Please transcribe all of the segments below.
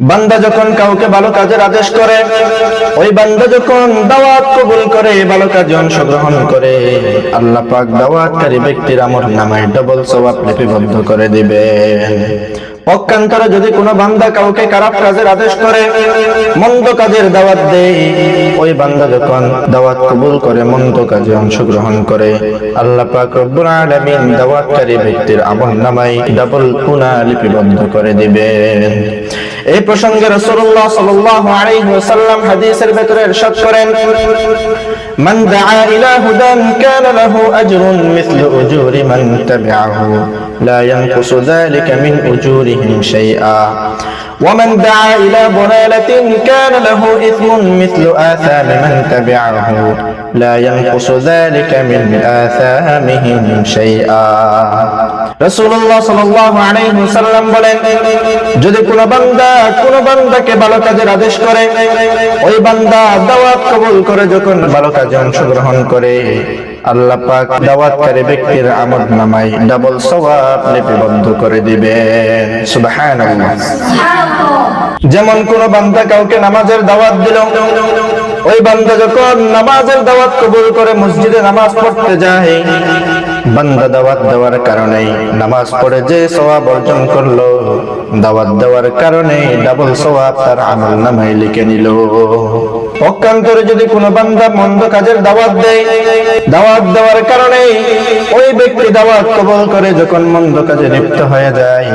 বান্দা যখন কাউকে ভালো কাজের আদেশ করে, ওই বান্দা যখন দাওয়াত কবুল করে, ভালো কাজে অংশগ্রহণ করে, আল্লাহ পাক দাওয়াতকারী ব্যক্তির আমলনামায় ডাবল সওয়াব লিপিবদ্ধ করে দিবেন। পক্ষান্তরে যদি কোনো বান্দা কাউকে খারাপ কাজের আদেশ করে, মন্দ কাজের দাওয়াত দেয়, ওই বান্দা যখন দাওয়াত কবুল করে, মন্দ কাজে অংশগ্রহণ করে, আল্লাহ পাক রব্বুল আলামিন দাওয়াতকারী ব্যক্তির আমলনামায় ডাবল গুনাহ লিপিবদ্ধ করে দিবেন। এই প্রসঙ্গে রাসূলুল্লাহ সাল্লাল্লাহু আলাইহি ওয়াসাল্লাম হাদিসের ভিতরে ইরশাদ করেন, মান দাআ ইলা হুদান কানা লাহু আজরুন মিসলু উজুরি মান তাবিআহু লা ইয়ানকুসু যালিকা মিন উজুরিহিম শাইআ ওয়া মান দাআ ইলা দালালাতিন কানা লাহু ইসমুন মিসলু আসামি মান তাবিআহু লা ইয়ানকুসু যালিকা মিন আসামিহিম শাইআ। রাসূলুল্লাহ সাল্লাল্লাহু আলাইহি ওয়াসাল্লাম বলেন, যদি কোনো বান্দাকে ভালো কাজের আদেশ করে, ওই বান্দা দাওয়াত কবুল করে যখন ভালো কাজে অংশগ্রহণ করে, আল্লাহ পাক দাওয়াতকারী ব্যক্তির আমলনামায় ডাবল সওয়াব লিপিবদ্ধ করে দিবেন। সুবহানাল্লাহ। যেমন কোন বান্দা কাউকে নামাজের দাওয়াত দিল, ওই বান্দা যখন নামাজের দাওয়াত কবুল করে মসজিদে নামাজ পড়তে যায়, বান্দা দাওয়াত দেওয়ার কারণে নামাজ পড়ে যে সওয়াব অর্জন করলো, দাওয়াত দেওয়ার কারণে ডাবল সওয়াব তার আমলনামায় লিখে নিল। পক্ষান্তরে যদি কোনো বান্দা মন্দ কাজের দাওয়াত দেয়, দাওয়াত দেওয়ার কারণে ওই ব্যক্তি দাওয়াত কবুল করে যখন মন্দ কাজে লিপ্ত হয়ে যায়,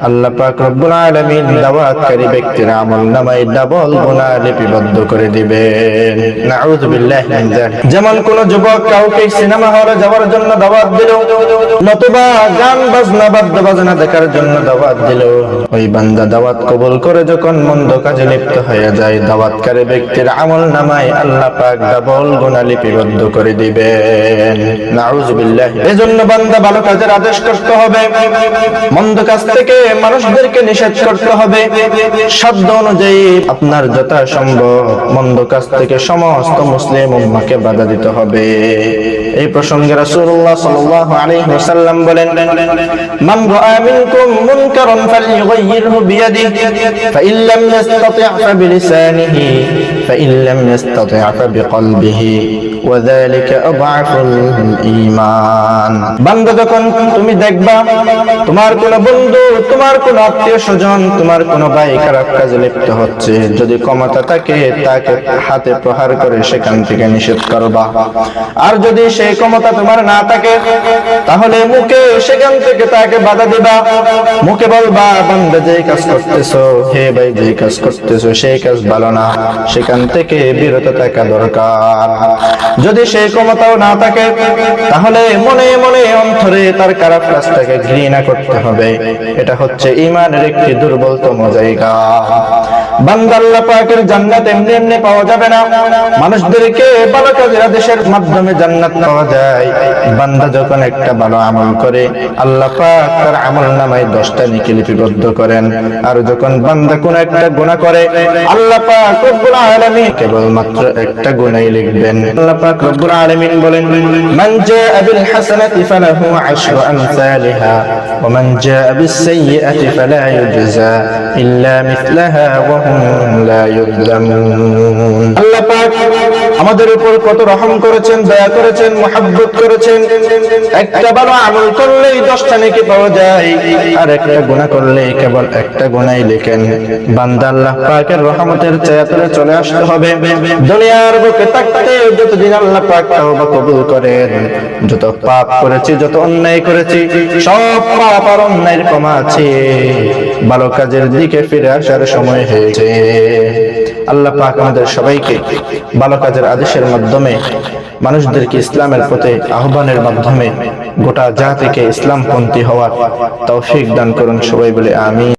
আল্লাহ পাক রব্বুল আলামিন দাওয়াতকারী ব্যক্তির আমলনামায় ডাবল গুনাহ লিপিবদ্ধ করে দিবেন। নাউযু বিল্লাহি মিন যালিক। যেমন কোন যুবক কাউকে সিনেমা হলে যাওয়ার জন্য দাওয়াত দিল, নতুবা গান বাজনা বাদ্য বাজনা দেখার জন্য দাওয়াত দিল, ওই বান্দা দাওয়াত কবুল করে যখন মন্দ কাজে লিপ্ত হয়ে যায়, দাওয়াতকারী ব্যক্তির আমলনামায় আল্লাহ পাক ডাবল গুনাহ লিপিবদ্ধ করে দিবেন। নাউযু বিল্লাহি। এজন্য বান্দা ভালো কাজের আদেশ করতে হবে, মন্দ কাজ থেকে মানুষদেরকে নিষেধ করতে হবে, সাধ্য অনুযায়ী আপনার যথাসম্ভব মন্দ কাজ থেকে সমস্ত মুসলিম উম্মাহকে বাধা দিতে হবে। এই প্রসঙ্গে রাসূলুল্লাহ সাল্লাল্লাহু আলাইহি ওয়াসাল্লাম বলেন, মান রাআ মিনকুম মুনকারান ফালইয়ুগাইয়িরহু বিয়াদিহি ফাইন লাম ইস্তাতি' ফাবিলিসানিহি ফাইন লাম ইস্তাতি' ফাবিকলবিহি ওয়া যালিকা আযআফুল ঈমান। বান্দা যখন তুমি দেখবা তোমার কোন বন্ধু, তোমার কোন আত্মীয়-স্বজন, তোমার কোন ভাই খারাপ কাজে লিপ্ত হচ্ছে, যদি ক্ষমতা থাকে তাকে হাতে প্রহার করে সেখান থেকে নিষেধ করবা। আর যদি সেই ক্ষমতা তোমার না থাকে, তাহলে মুখে সেখান থেকে তাকে বাধা দিবা। মুখে বলবা, বান্দা যে কাজ করতেছো, হে ভাই যে কাজ করতেছো সেই কাজ ভালো না, সেখান থেকে বিরত থাকা দরকার। যদি সেই ক্ষমতাও না থাকে, তাহলে মনে মনে অন্তরে তার খারাপ কাজটাকে ঘৃণা করতে হবে। এটা হচ্ছে ঈমানের একটি দুর্বলতম জায়গা। বান্দা আল্লাহ পাকের জান্নাত এমনি এমনি পাওয়া যাবে না, মানুষদেরকে ভালো কাজের আদেশের মাধ্যমে জান্নাত পাওয়া যায়। বান্দা যখন একটা ভালো আমল করে, আল্লাহ পাক তার আমলনামায় 10টা নেকি লিপিবদ্ধ করেন। আর যখন বান্দা কোন একটা গুনাহ করে, আল্লাহ পাক রব্বুল আলামিন কেবল মাত্র একটা গুনাহই লিখবেন। আল্লাহ পাক রব্বুল আলামিন বলেন, মান জাআ বিল হাসানাতি ফালাহু আশরু আমসালিহা ওয়া মান জাআ বিস সাইয়্যাতি ফালা ইউজজা ইল্লা মিসলাহা ওয়া হুম লা ইউযলামুন। আল্লাহ পাক আমাদের উপর কত রহম করেছেন, দয়া করেছেন, মহব্বত করেছেন। একটা ভালো আমল করলেই 10টা নেকি পাওয়া যায়, আর একটা গুনাহ করলে কেবল একটা গুনাহই লেখেন। বান্দা আল্লাহ পাকের রহমতের ছায়াতলে চলে আসতে হবে। দুনিয়ার বুকে থাকতে যতদিন আল্লাহ পাক তওবা কবুল করেন, যত পাপ করেছি, যত অন্যায় করেছি, সব পাপ আর অন্যায়ের ক্ষমা আছে। ভালো কাজের দিকে ফিরে আসার সময় হয়েছে। আল্লাহ পাক আমাদের সবাইকে ভালো কাজের আদেশের মাধ্যমে, মানুষদেরকে ইসলামের পথে আহ্বানের মাধ্যমে গোটা জাতিকে ইসলামপন্থী হওয়ার তৌফিক দান করুন। সবাই বলে আমিন।